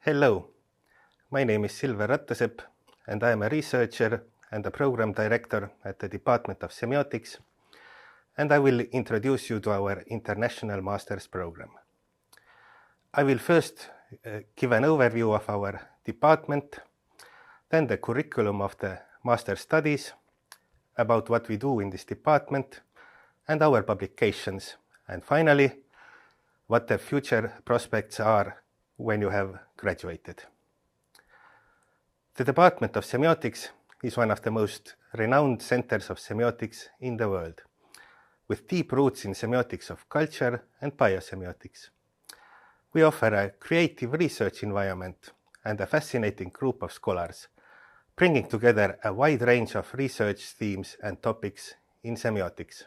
Hello, my name is Rattasepp, and I am a researcher and a program director at the Department of Semiotics, and I will introduce you to our international master's program. I will first give an overview of our department, then the curriculum of the master's studies, about what we do in this department, and our publications, and finally, what the future prospects are when you have graduated. The Department of Semiotics is one of the most renowned centers of semiotics in the world, with deep roots in semiotics of culture and biosemiotics. We offer a creative research environment and a fascinating group of scholars, bringing together a wide range of research themes and topics in semiotics.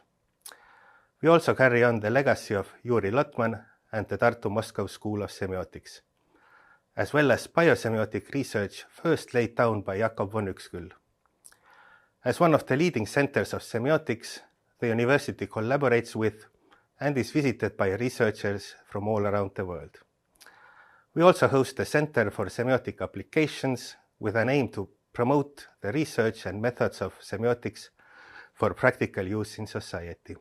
We also carry on the legacy of Yuri Lotman and the Tartu Moscow School of Semiotics, as well as biosemiotic research first laid down by Jakob von Uexküll. As one of the leading centers of semiotics, the university collaborates with and is visited by researchers from all around the world. We also host a Center for Semiotic Applications with an aim to promote the research and methods of semiotics for practical use in society.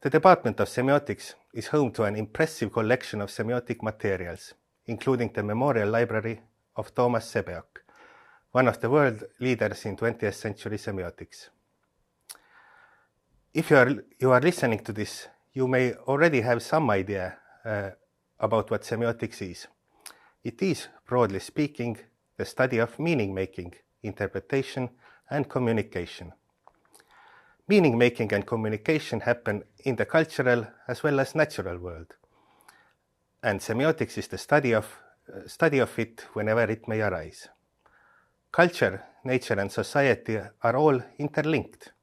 The Department of Semiotics is home to an impressive collection of semiotic materials, including the Memorial Library of Toomas Sebeok, one of the world leaders in 20th century semiotics. If you are listening to this, you may already have some idea about what semiotics is. It is, broadly speaking, the study of meaning-making, interpretation, and communication. Meaning-making and communication happen in the cultural as well as natural world, and semiotics is the study of it whenever it may arise. Culture, nature, and society are all interlinked,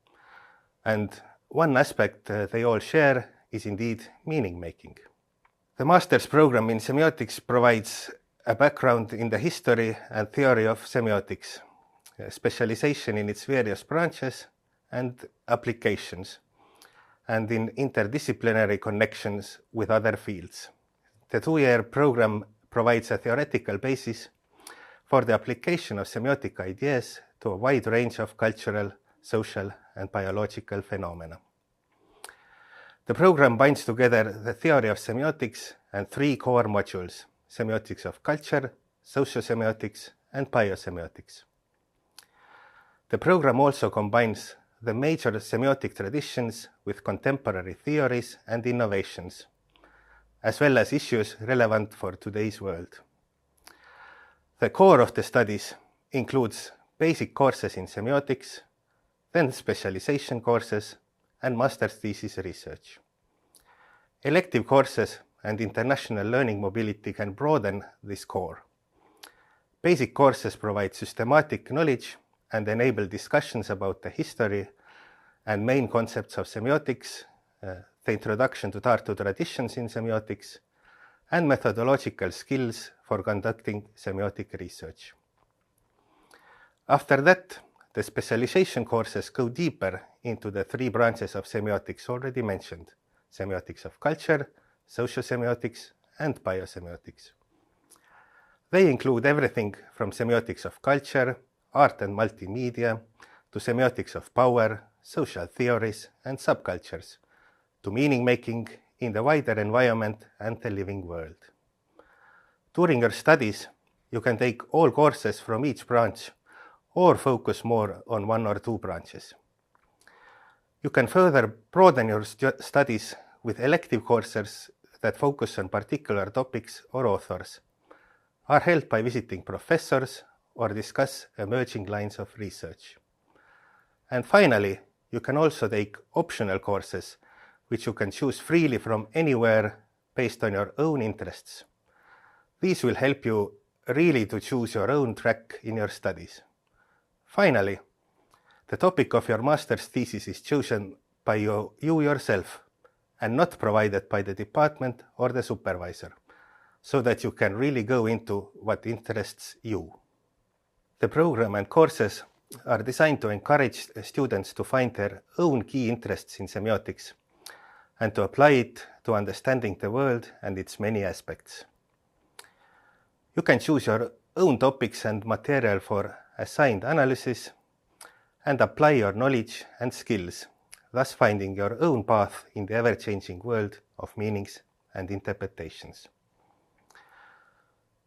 and one aspect they all share is indeed meaning-making. The master's program in semiotics provides a background in the history and theory of semiotics, specialization in its various branches and applications, and in interdisciplinary connections with other fields. The two-year program provides a theoretical basis for the application of semiotic ideas to a wide range of cultural, social, and biological phenomena. The program binds together the theory of semiotics and three core modules: semiotics of culture, sociosemiotics, and biosemiotics. The program also combines the major semiotic traditions with contemporary theories and innovations, as well as issues relevant for today's world. The core of the studies includes basic courses in semiotics, then specialization courses, and master's thesis research. Elective courses and international learning mobility can broaden this core. Basic courses provide systematic knowledge and enable discussions about the history and main concepts of semiotics, the introduction to Tartu traditions in semiotics, and methodological skills for conducting semiotic research. After that, the specialization courses go deeper into the three branches of semiotics already mentioned: semiotics of culture, sociosemiotics, and biosemiotics. They include everything from semiotics of culture, art and multimedia, to semiotics of power, social theories, and subcultures, to meaning-making in the wider environment and the living world. During your studies, you can take all courses from each branch or focus more on one or two branches. You can further broaden your studies with elective courses that focus on particular topics or authors, are held by visiting professors, or discuss emerging lines of research. And finally, you can also take optional courses, which you can choose freely from anywhere based on your own interests. These will help you really to choose your own track in your studies. Finally, the topic of your master's thesis is chosen by you yourself and not provided by the department or the supervisor, so that you can really go into what interests you. The program and courses are designed to encourage students to find their own key interests in semiotics and to apply it to understanding the world and its many aspects. You can choose your own topics and material for assigned analysis and apply your knowledge and skills, thus finding your own path in the ever-changing world of meanings and interpretations.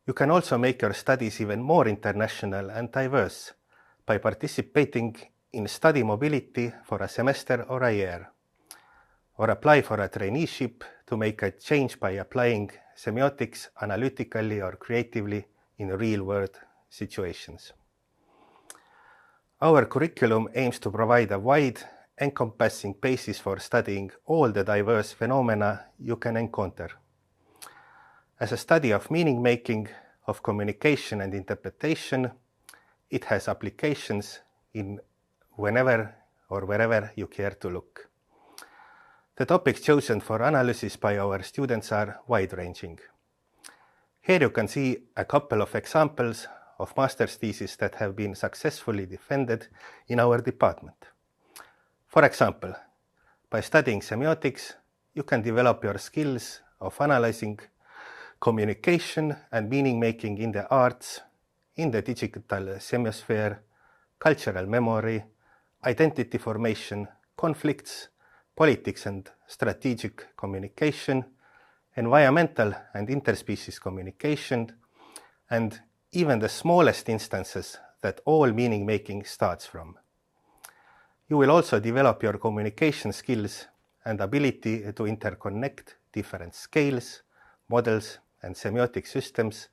You can also make your studies even more international and diverse by participating in study mobility for a semester or a year, or apply for a traineeship to make a change by applying semiotics analytically or creatively in real-world situations. Our curriculum aims to provide a wide, encompassing basis for studying all the diverse phenomena you can encounter. As a study of meaning-making, of communication and interpretation, it has applications in whenever or wherever you care to look. The topics chosen for analysis by our students are wide-ranging. Here you can see a couple of examples of master's theses that have been successfully defended in our department. For example, by studying semiotics, you can develop your skills of analyzing communication and meaning-making in the arts, in the digital semiosphere, cultural memory, identity formation, conflicts, politics and strategic communication, environmental and interspecies communication, and even the smallest instances that all meaning-making starts from. You will also develop your communication skills and ability to interconnect different scales, models, and semiotic systems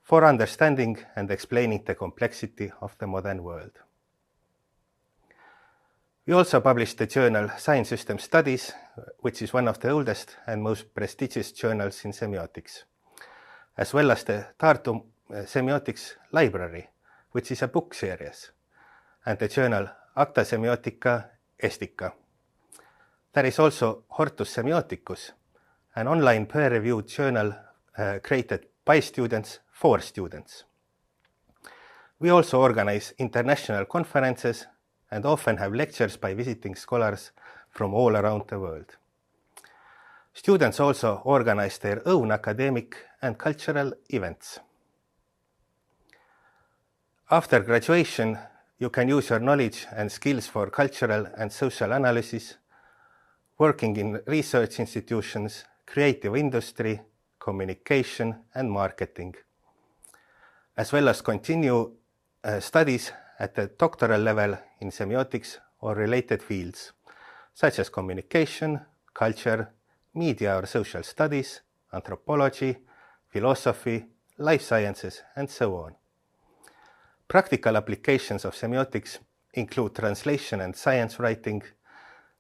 for understanding and explaining the complexity of the modern world. We also published the journal Science System Studies, which is one of the oldest and most prestigious journals in semiotics, as well as the Tartu Semiotics Library, which is a book series, and the journal Acta Semiotica Estica. There is also Hortus Semioticus, an online peer-reviewed journal created by students for students. We also organize international conferences and often have lectures by visiting scholars from all around the world. Students also organize their own academic and cultural events. After graduation, you can use your knowledge and skills for cultural and social analysis, working in research institutions, creative industry, communication, and marketing, as well as continue studies at the doctoral level in semiotics or related fields, such as communication, culture, media or social studies, anthropology, philosophy, life sciences, and so on. Practical applications of semiotics include translation and science writing,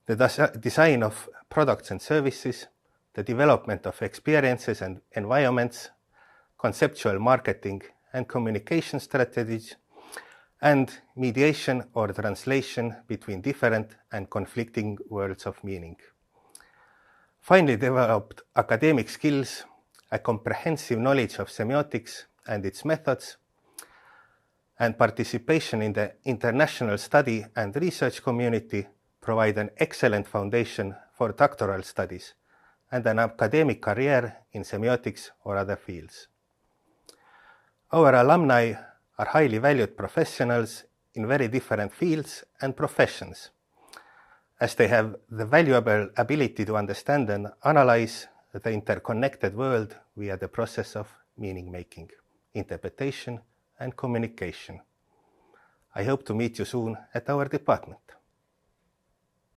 the design of products and services, the development of experiences and environments, conceptual marketing and communication strategies, and mediation or translation between different and conflicting worlds of meaning. Finally developed academic skills, a comprehensive knowledge of semiotics and its methods, and participation in the international study and research community provide an excellent foundation for doctoral studies and an academic career in semiotics or other fields. Our alumni are highly valued professionals in very different fields and professions, as they have the valuable ability to understand and analyze the interconnected world via the process of meaning-making, interpretation, and communication. I hope to meet you soon at our department.